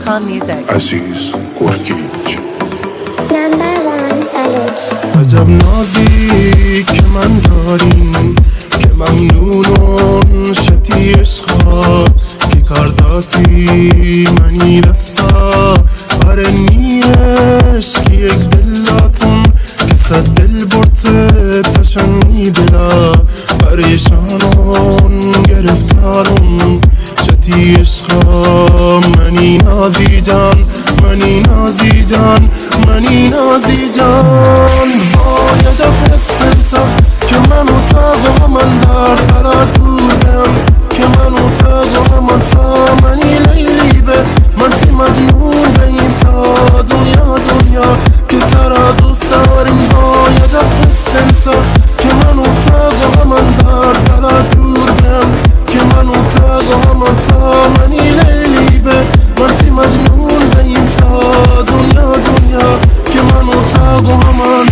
Khan Music. عزیز گرگیج Number one allergy. عجب نازی که من داریم که ممنونون شتی عشقا که کرداتی منی دستا بر نیش که یک دلاتون که صد دل برده تشنی دلا پریشانون گرفتارون شتی عشقا منی نازی جان منی نازی جان منی نازی جان وای عجب حسنتا که منو تا و من در تردودم که منو تا و من تا منی لیلی به من تی مجنون به این تا دنیا که ترا دوست داریم وای عجب حسنتا که منو تا و من در تردودم که منو تا و من تا منی لیلی به من تی مجنون به این تا دنیا که منو تا و من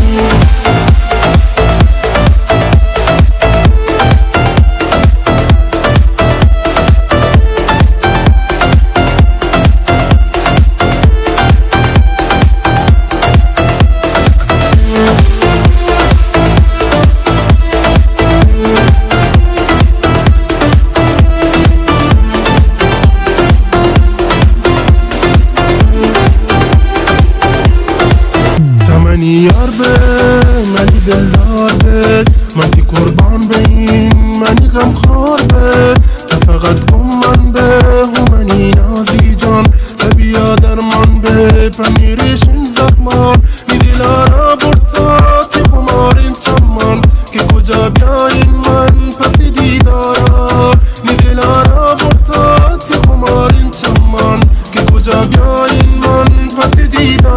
منی یار به منی دلدار به منی قربان به این منی غمخوار به تو فقط کن من به و منی نازی جان بیا درمان به پمیرشین زخمان می دلارا برتا تی خمارین چمان که کجا بیاین من پتی دیدارا می دلارا برتا تی خمارین چمان که کجا بیاین من پتی دیدارا